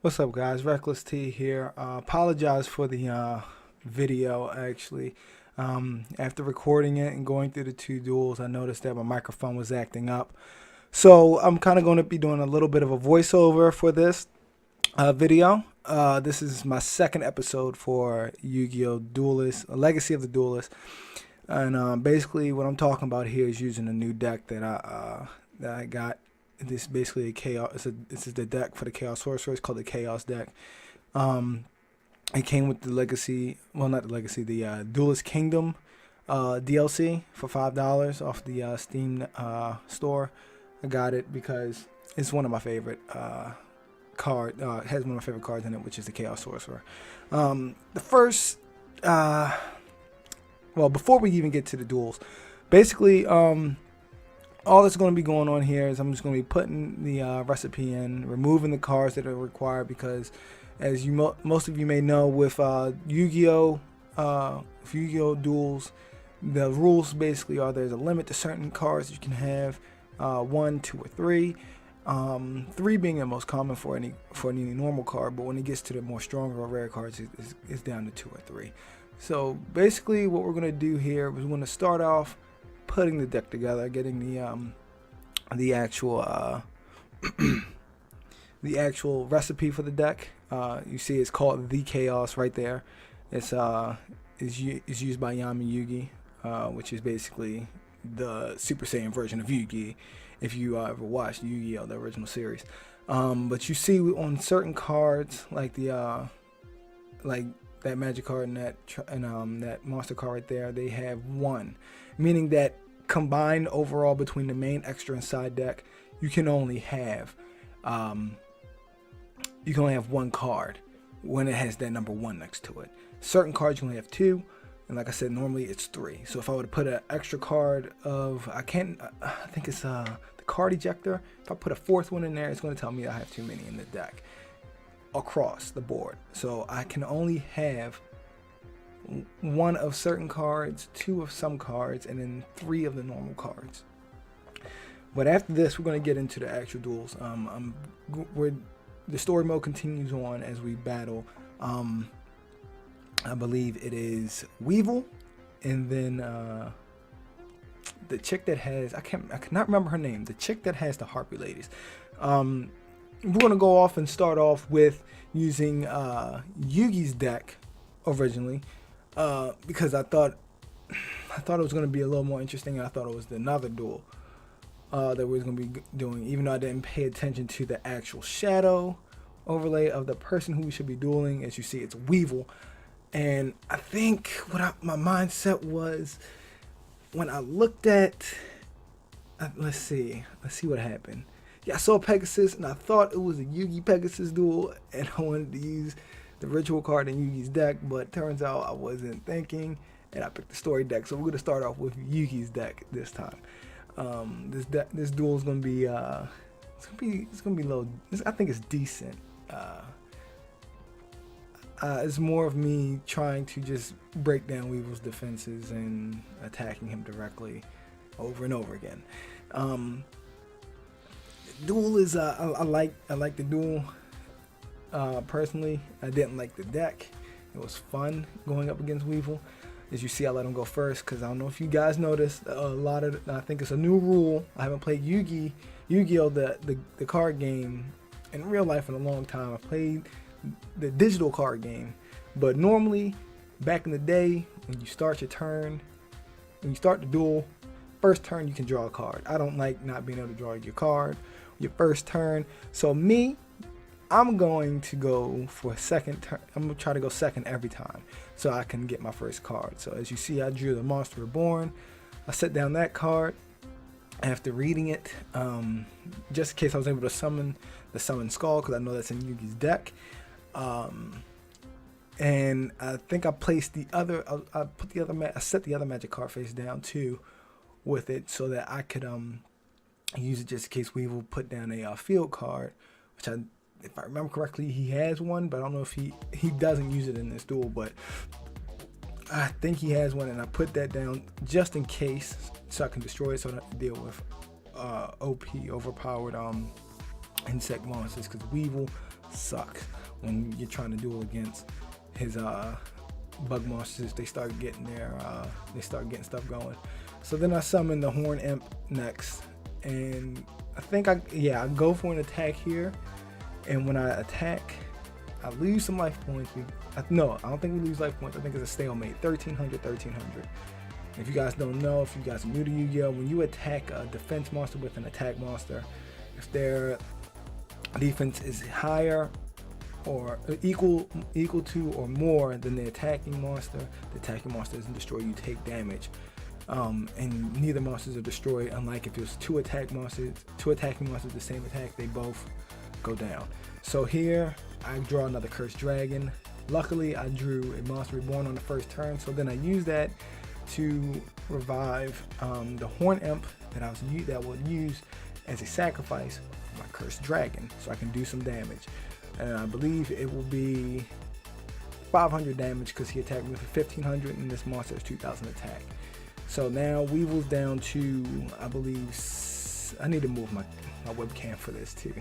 What's up, guys? Reckless T here. Apologize for the video, actually. After recording it and going through the two duels, I noticed that my microphone was acting up. So I'm kind of going to be doing a little bit of a voiceover for this video. This is my second episode for Yu-Gi-Oh! Duelist, Legacy of the Duelist. And basically what I'm talking about here is using a new deck that I got. This is basically a chaos. This is the deck for the Chaos Sorcerer. It's called the Chaos deck. It came with the Legacy, well, not the Legacy, the Duelist Kingdom DLC for $5 off the Steam store. I got it because it's one of my favorite card. It has one of my favorite cards in it, which is the Chaos Sorcerer. Well, before we even get to the duels, basically, all that's going to be going on here is I'm just going to be putting the recipe in, removing the cards that are required because, as most of you may know, with Yu-Gi-Oh! Yu-Gi-Oh! Duels, the rules basically are there's a limit to certain cards you can have, 1, 2, or 3. 3 being the most common for any normal card, but when it gets to the more stronger or rare cards, it's down to 2 or 3. So basically, what we're going to do here is we're going to start off putting the deck together, getting the actual the actual recipe for the deck. You see, it's called the Chaos right there. It's used by Yami Yugi, which is basically the Super Saiyan version of Yugi, if you ever watched Yu-Gi-Oh! The original series. But you see on certain cards, like the like that magic card and that monster card right there, they have 1, meaning that combined overall between the main, extra, and side deck, you can only have 1 card when it has that number 1 next to it. Certain cards you only have 2, and like I said, normally it's 3. So if I were to put an extra card of, I think it's the card ejector. If I put a 4th one in there, it's going to tell me I have too many in the deck across the board. So I can only have 1 of certain cards, 2 of some cards, and then 3 of the normal cards. But after this, we're going to get into the actual duels. The story mode continues on as we battle. I believe it is Weevil, and then the chick that has, I cannot remember her name. The chick that has the Harpy ladies. We're going to go off and start off with using Yugi's deck originally, because I thought it was going to be a little more interesting. I thought it was another duel that we was going to be doing, even though I didn't pay attention to the actual shadow overlay of the person who we should be dueling. As you see, it's Weevil. And I think what my mindset was when I looked at, let's see what happened. Yeah, I saw Pegasus, and I thought it was a Yugi Pegasus duel, and I wanted to use the ritual card in Yugi's deck, but turns out I wasn't thinking, and I picked the story deck. So we're gonna start off with Yugi's deck this time. This duel is gonna be it's gonna be low. I think it's decent. It's more of me trying to just break down Weevil's defenses and attacking him directly over and over again. Duel is I like the duel. Personally, I didn't like the deck. It was fun going up against Weevil. As you see, I let him go first because I don't know if you guys noticed, I think it's a new rule. I haven't played Yu-Gi-Oh! the card game in real life in a long time. I played the digital card game, but normally back in the day, when you start your turn, when you start the duel, first turn you can draw a card. I don't like not being able to draw your card your first turn. So I'm going to go for a second turn. I'm going to try to go second every time so I can get my first card. So as you see, I drew the Monster Reborn. I set down that card after reading it, just in case I was able to summon the Summon Skull, because I know that's in Yugi's deck. And I think I placed the other, I set the other magic card face down too with it so that I could use it just in case Weevil put down a field card, which if I remember correctly, he has one, but I don't know if he doesn't use it in this duel, but I think he has one, and I put that down just in case so I can destroy it so I don't have to deal with OP, overpowered insect monsters, because Weevil sucks. when you're trying to duel against his bug monsters. They start getting stuff going. So then I summon the Horn Imp next, and I think I go for an attack here, and when I attack, I lose some life points. No, I don't think we lose life points. I think it's a stalemate. 1300. If you guys don't know, if you guys are new to Yu-Gi-Oh, when you attack a defense monster with an attack monster, if their defense is higher or equal to or more than the attacking monster doesn't destroy you, take damage. And neither monsters are destroyed, unlike if there's two attacking monsters, the same attack, they both go down. So here I draw another Cursed Dragon. Luckily I drew a Monster Reborn on the first turn, so then I use that to revive the Horn Imp that will use as a sacrifice my Cursed Dragon, so I can do some damage. And I believe it will be 500 damage because he attacked me for 1500 and this monster is 2000 attack. So now Weevil's down to, I believe, I need to move my webcam for this too.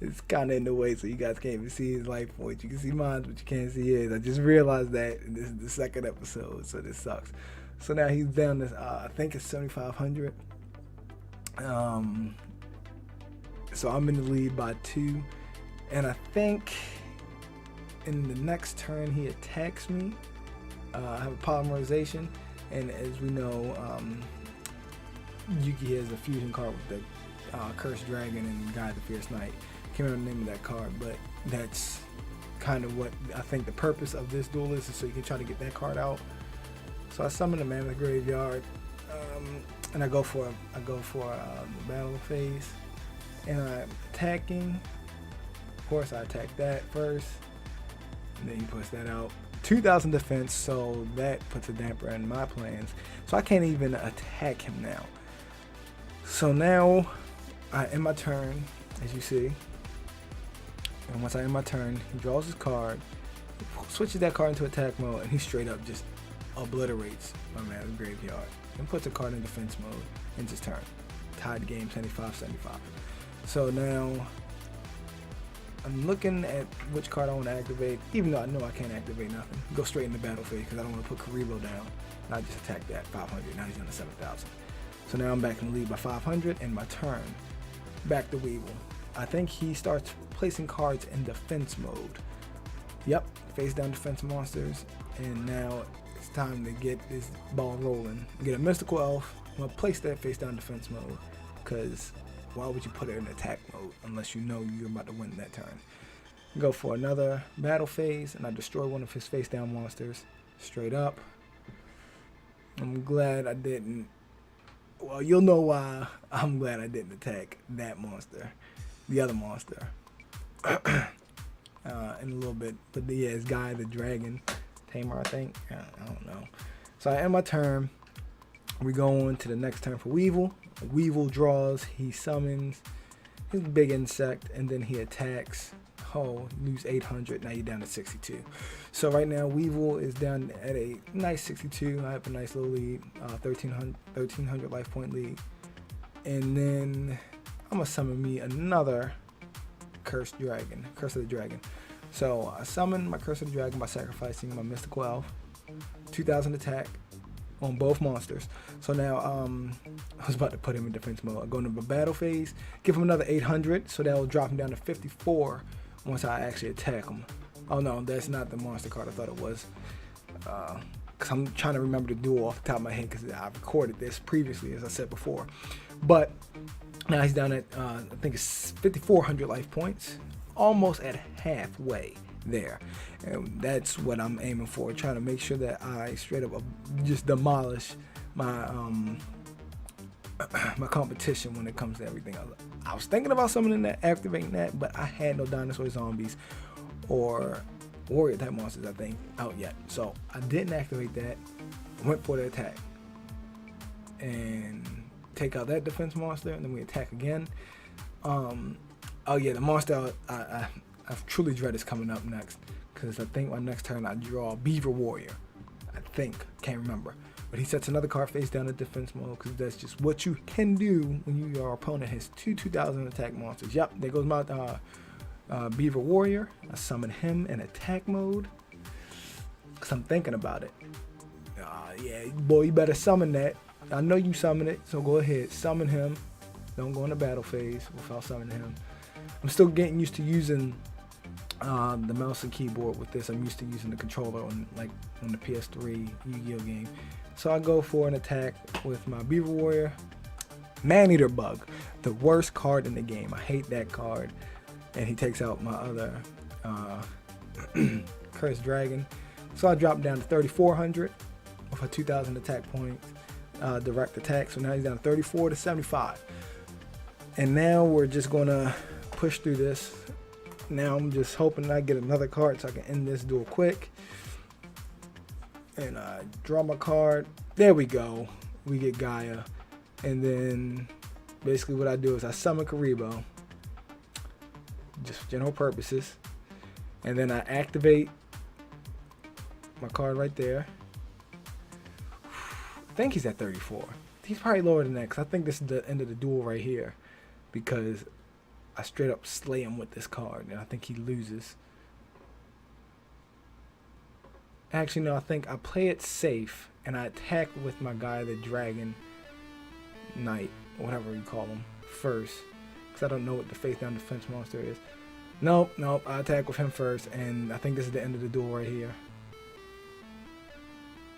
It's kind of in the way so you guys can't even see his life points. You can see mine, but you can't see his. I just realized that, and this is the second episode, so this sucks. So now he's down to, I think it's 7500. So I'm in the lead by 2. And I think in the next turn he attacks me. I have a polymerization, and as we know, Yuki has a fusion card with the Cursed Dragon and Guy the Fierce Knight. Can't remember the name of that card, but that's kind of what I think the purpose of this duel is so you can try to get that card out. So I summon the Mammoth Graveyard, and I go for the battle phase, and I'm attacking. Of course, I attack that first, and then he puts that out. 2000 defense, so that puts a damper in my plans. So I can't even attack him now. So now I end my turn, as you see. And once I end my turn, he draws his card, switches that card into attack mode, and he straight up just obliterates my Mammoth Graveyard and puts a card in defense mode, ends his turn. Tied game 75-75. So now I'm looking at which card I want to activate, even though I know I can't activate nothing. Go straight into battle phase because I don't want to put Karibo down. And I just attack that 500. Now he's on the 7,000. So now I'm back in the lead by 500, and my turn. Back to Weevil. I think he starts placing cards in defense mode. Yep, face down defense monsters, and now it's time to get this ball rolling. Get a mystical elf. I'm gonna place that face down defense mode because why would you put it in attack mode unless you know you're about to win that turn? Go for another battle phase, and I destroy one of his face down monsters straight up. I'm glad I didn't. Well, you'll know why I'm glad I didn't attack that monster, the other monster, in a little bit. But yeah, it's Guy the Dragon Tamer, I think. I don't know. So I end my turn. We go on to the next turn for Weevil. Weevil draws, he summons his big insect, and then he attacks. Oh, you lose 800, now you're down to 62. So right now Weevil is down at a nice 62. I have a nice little lead, 1300 life point lead. And then I'm gonna summon me another Curse of the Dragon. So I summon my Curse of the Dragon by sacrificing my Mystical Elf, 2000 attack on both monsters. So now I was about to put him in defense mode. I go into the battle phase, give him another 800, so that will drop him down to 54 once I actually attack him. Oh no, that's not the monster card I thought it was. Because I'm trying to remember the duel off the top of my head because I recorded this previously, as I said before. But now he's down at, I think it's 5,400 life points, almost at halfway there. And that's what I'm aiming for, trying to make sure that I straight up just demolish my my competition when it comes to everything else. I was thinking about summoning that, activating that, but I had no dinosaur zombies or warrior type monsters, I think, out yet. So I didn't activate that. Went for the attack and take out that defense monster, and then we attack again. Oh yeah, the monster I truly dread is coming up next, because I think my next turn I draw Beaver Warrior. I think, can't remember. But he sets another card face down in defense mode, because that's just what you can do when your opponent has two 2000 attack monsters. Yep, there goes my Beaver Warrior. I summon him in attack mode because I'm thinking about it. Yeah, boy, you better summon that. I know you summon it, so go ahead, summon him. Don't go in the battle phase without summoning him. I'm still getting used to using the mouse and keyboard with this. I'm used to using the controller on the PS3 Yu-Gi-Oh game. So I go for an attack with my Beaver Warrior. Man-Eater Bug, the worst card in the game. I hate that card. And he takes out my other Cursed Dragon. So I drop down to 3,400 with a 2,000 attack points, direct attack. So now he's down to 34 to 75. And now we're just gonna push through this. Now I'm just hoping I get another card so I can end this duel quick. And I draw my card. There we go. We get Gaia. And then basically what I do is I summon Karibo, just for general purposes. And then I activate my card right there. I think he's at 34. He's probably lower than that because I think this is the end of the duel right here, because I straight up slay him with this card and I think he loses. Actually, no, I think I play it safe and I attack with my guy, the Dragon Knight, or whatever you call him, first, because I don't know what the face down defense monster is. Nope, I attack with him first, and I think this is the end of the duel right here.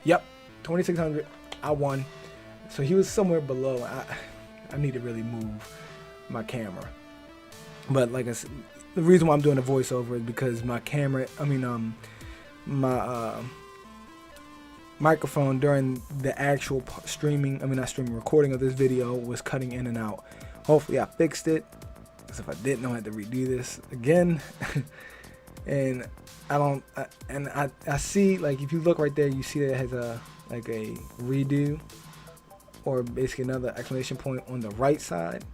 Yep, 2,600, I won. So he was somewhere below. I need to really move my camera. But like I said, the reason why I'm doing a voiceover is because my camera, my microphone during the actual recording of this video was cutting in and out. Hopefully I fixed it, because if I didn't, I had to redo this again. And I see, like, if you look right there, you see that it has a redo, or basically another exclamation point on the right side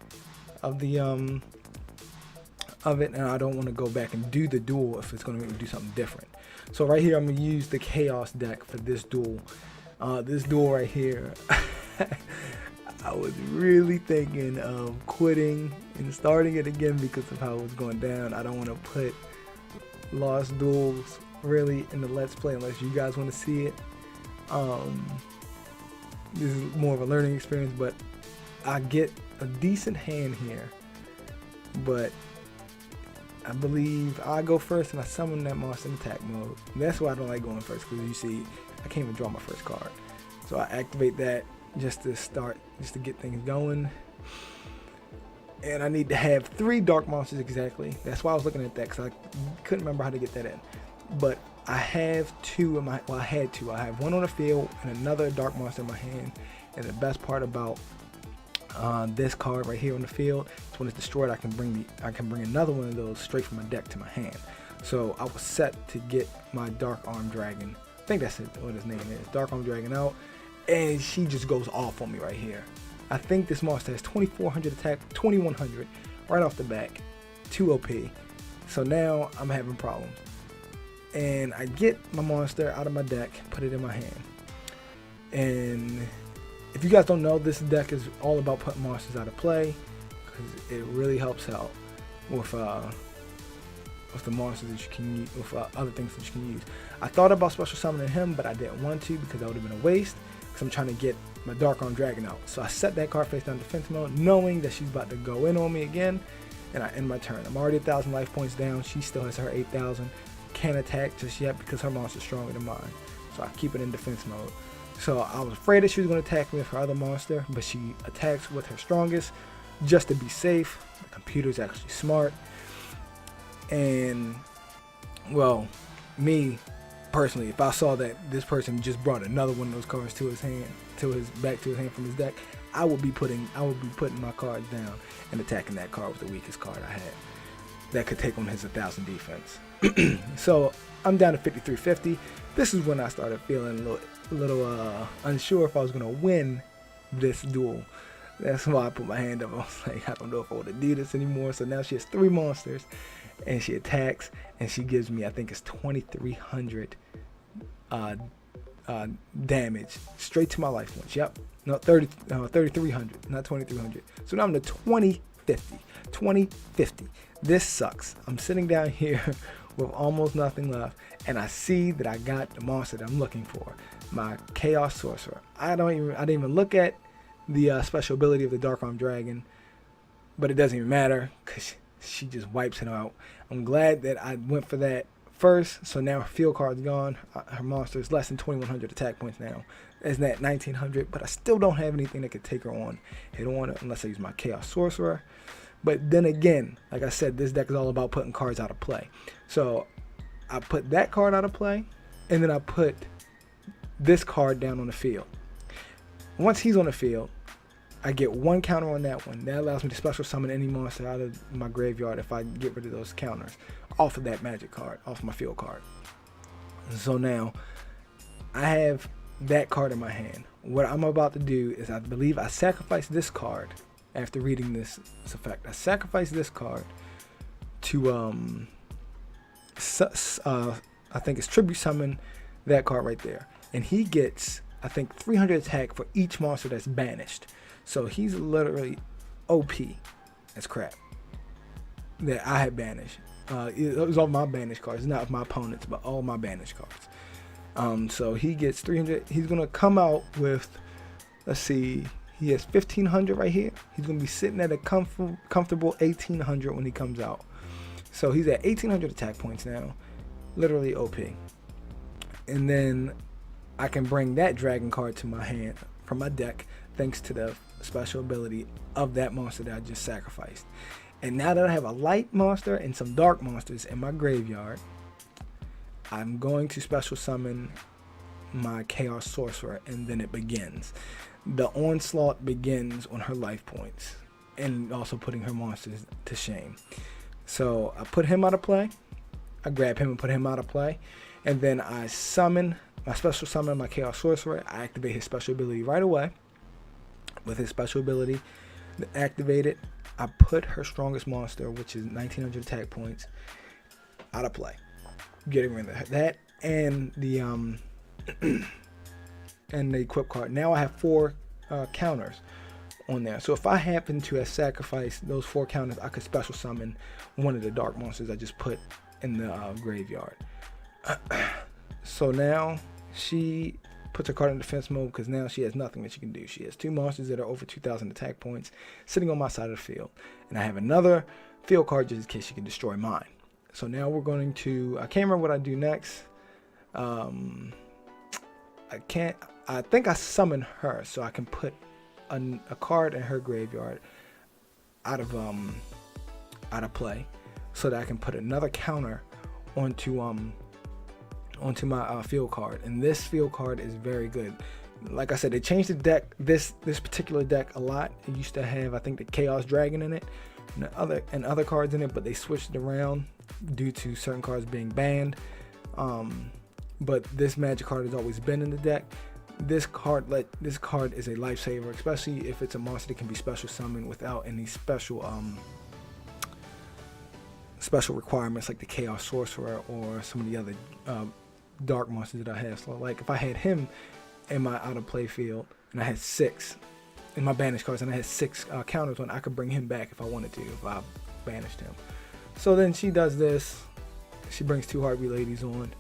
of the of it, and I don't want to go back and do the duel if it's going to make me do something different. So right here, I'm going to use the Chaos deck for this duel. This duel right here, I was really thinking of quitting and starting it again because of how it was going down. I don't want to put lost duels really in the Let's Play unless you guys want to see it. This is more of a learning experience, but I get a decent hand here. But I believe I go first and I summon that monster in attack mode. And that's why I don't like going first, because you see, I can't even draw my first card. So I activate that just to get things going. And I need to have 3 dark monsters exactly. That's why I was looking at that, because I couldn't remember how to get that in. But I have 2 in my, well, I had 2. I have 1 on the field and another dark monster in my hand. And the best part about this card right here on the field is when it's destroyed, I can bring another one of those straight from my deck to my hand. So I was set to get my Dark Arm Dragon. I think that's what his name is. Dark Arm Dragon out, and she just goes off on me right here. I think this monster has 2,400 attack, 2,100 right off the back, 2 OP. So now I'm having problems. And I get my monster out of my deck, put it in my hand. And if you guys don't know, this deck is all about putting monsters out of play, because it really helps out with the monsters that you can use, with other things that you can use. I thought about special summoning him, but I didn't want to because that would have been a waste, because I'm trying to get my Dark Arm Dragon out. So I set that card face down defense mode, knowing that she's about to go in on me again, and I end my turn. I'm already 1,000 life points down. She still has her 8,000. Can't attack just yet because her monster's stronger than mine. So I keep it in defense mode. So I was afraid that she was going to attack me with her other monster, but she attacks with her strongest just to be safe. The computer's actually smart. And, well, me personally, if I saw that this person just brought another one of those cards to his hand, back to his hand from his deck, I would be putting my cards down and attacking that card with the weakest card I had that could take on his 1,000 defense. So I'm down to 5,350. This is when I started feeling a little unsure if I was gonna win this duel. That's why I put my hand up. I was like, I don't know if I want to do this anymore. So now she has 3 monsters, and she attacks, and she gives me, I think it's 2,300 damage straight to my life points. Yep, no, 3,300, not 2,300. So now I'm to 2,050. 2050. This sucks. I'm sitting down here with almost nothing left, and I see that I got the monster that I'm looking for, my Chaos Sorcerer. I didn't even look at the special ability of the Dark Arm Dragon, but it doesn't even matter because she just wipes it out. I'm glad that I went for that first, so now her field card's gone. Her monster is less than 2,100 attack points now. It's at 1,900, but I still don't have anything that could take her on head on unless I use my Chaos Sorcerer. But then again, like I said, this deck is all about putting cards out of play. So I put that card out of play, and then I put this card down on the field. Once he's on the field, I get one counter on that one. That allows me to special summon any monster out of my graveyard if I get rid of those counters off of that magic card, off my field card. So now I have that card in my hand. What I'm about to do is, I believe I sacrifice this card after reading this effect. I sacrifice this card to I think it's tribute summon that card right there, and he gets, I think, 300 attack for each monster that's banished. So he's literally OP as crap that I had banished. It was all my banished cards, not my opponents, but all my banished cards. So he gets 300. He's gonna come out with, let's see, he has 1,500 right here. He's gonna be sitting at a comfortable 1,800 when he comes out. So he's at 1,800 attack points now, literally OP. And then I can bring that dragon card to my hand from my deck thanks to the special ability of that monster that I just sacrificed. And now that I have a light monster and some dark monsters in my graveyard, I'm going to special summon my Chaos Sorcerer, and then it begins. The onslaught begins on her life points, and also putting her monsters to shame. So I put him out of play, I grab him and put him out of play, and then I summon my special summon, my Chaos Sorcerer. I activate his special ability right away. With his special ability activated, I put her strongest monster, which is 1,900 attack points, out of play, getting rid of that and the and the equip card. Now I have 4 counters on there. So if I happen to have sacrificed those 4 counters, I could special summon one of the dark monsters I just put in the graveyard. So now she puts her card in defense mode because now she has nothing that she can do. She has 2 monsters that are over 2,000 attack points sitting on my side of the field, and I have another field card just in case she can destroy mine. So now we're going to, I can't remember what I do next. I think I summon her so I can put a card in her graveyard out of play, so that I can put another counter onto my field card. And this field card is very good. Like I said, they changed the deck, this particular deck, a lot. It used to have, I think, the Chaos Dragon in it and other cards in it, but they switched it around due to certain cards being banned. But this magic card has always been in the deck. This card is a lifesaver, especially if it's a monster that can be special summoned without any special requirements like the Chaos Sorcerer or some of the other dark monsters that I have. So like if I had him in my out of play field and I had 6 in my banished cards and I had 6 counters on, I could bring him back if I wanted to, if I banished him. So then she does this. She brings 2 Heartbeat Ladies on,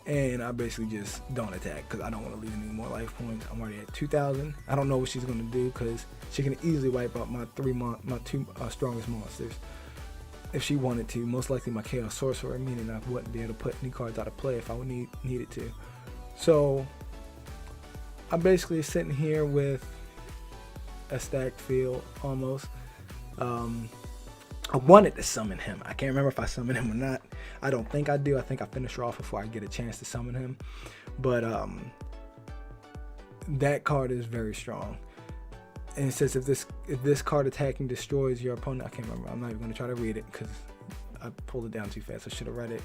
and I basically just don't attack because I don't want to lose any more life points. I'm already at 2,000. I don't know what she's going to do because she can easily wipe out my 2 strongest monsters if she wanted to. Most likely my Chaos Sorcerer, meaning I wouldn't be able to put any cards out of play if I would needed to. So I'm basically sitting here with a stacked field almost. I wanted to summon him. I can't remember if I summoned him or not. I don't think I do. I think I finish her off before I get a chance to summon him. But that card is very strong. And it says if this card attacking destroys your opponent, I can't remember. I'm not even going to try to read it because I pulled it down too fast. I should have read it.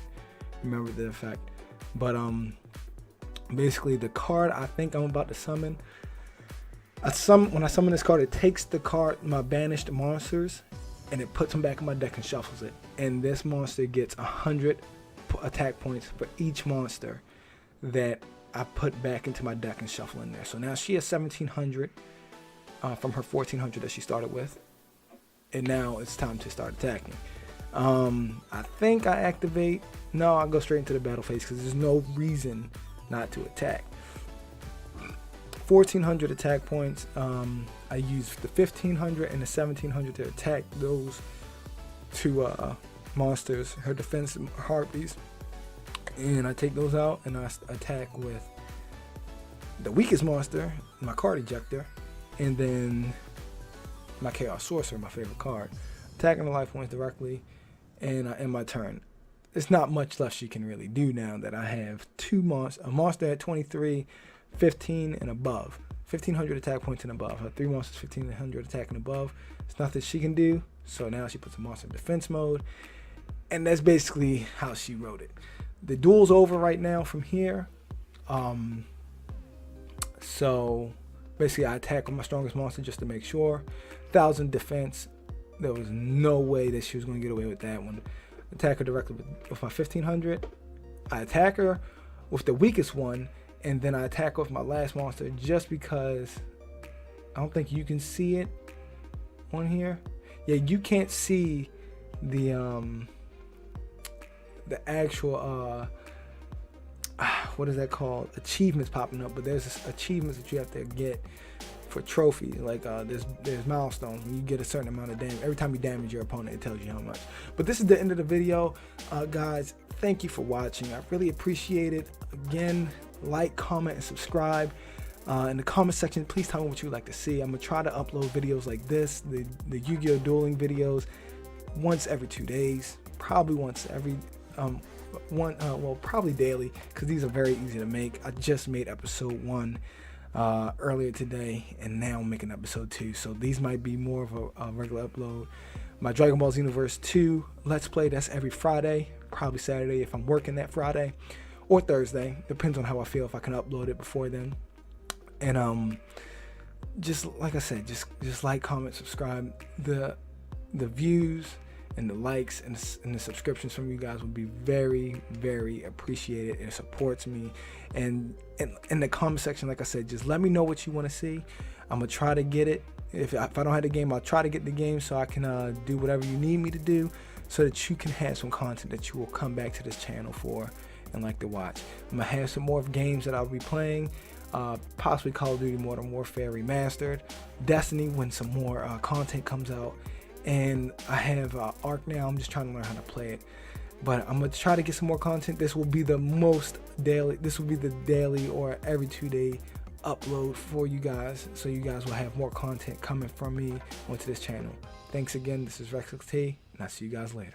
Remember the effect. But basically the card I think I'm about to summon. When I summon this card, it takes the card, my banished monsters, and it puts them back in my deck and shuffles it. And this monster gets 100 attack points for each monster that I put back into my deck and shuffle in there. So now she has 1,700 from her 1,400 that she started with. and now it's time to start attacking. I think I activate. No, I go straight into the battle phase because there's no reason not to attack. 1400 attack points. I use the 1500 and the 1700 to attack those two monsters, her defense harpies, and I take those out and I attack with the weakest monster, my card ejector, and then my Chaos Sorcerer, my favorite card, attacking the life points directly, and I end my turn. There's not much left she can really do now that I have a monster at 23, 15 and above, 1500 attack points and above. Her 3 monsters 1500 attack and above. It's nothing she can do, so now she puts a monster in defense mode, and that's basically how she wrote it. The duel's over right now from here. So basically I attack with my strongest monster just to make sure. 1000 defense. There was no way that she was going to get away with that one. Attack her directly with my 1500. I attack her with the weakest one, and then I attack her with my last monster just because I don't think you can see it on here. Yeah, you can't see the actual what is that called, achievements popping up, but there's achievements that you have to get for trophies. Like there's milestones when you get a certain amount of damage. Every time you damage your opponent, it tells you how much. But this is the end of the video, guys. Thank you for watching. I really appreciate it. Again, like, comment, and subscribe. In the comment section, please tell me what you would like to see. I'm gonna try to upload videos like this, the Yu-Gi-Oh dueling videos, once every 2 days, probably once every well, probably daily, because these are very easy to make. I just made episode 1 earlier today, and now I'm making episode 2, so these might be more of a regular upload. My Dragon Ball Xenoverse 2 Let's Play, that's every Friday, probably Saturday if I'm working that Friday, or Thursday, depends on how I feel, if I can upload it before then. And just like I said, just like, comment, subscribe. The views and the likes and the subscriptions from you guys would be very, very appreciated. It supports me. And in the comment section, like I said, just let me know what you want to see. I'm gonna try to get it. If I don't have the game, I'll try to get the game so I can do whatever you need me to do, so that you can have some content that you will come back to this channel for and like to watch. I'm gonna have some more games that I'll be playing, possibly Call of Duty Modern Warfare Remastered, Destiny when some more content comes out, and I have Arc now. I'm just trying to learn how to play it, but I'm gonna try to get some more content. This will be the most daily, this will be the daily or every 2 day upload for you guys, so you guys will have more content coming from me onto this channel. Thanks again. This is RexXT, and I'll see you guys later.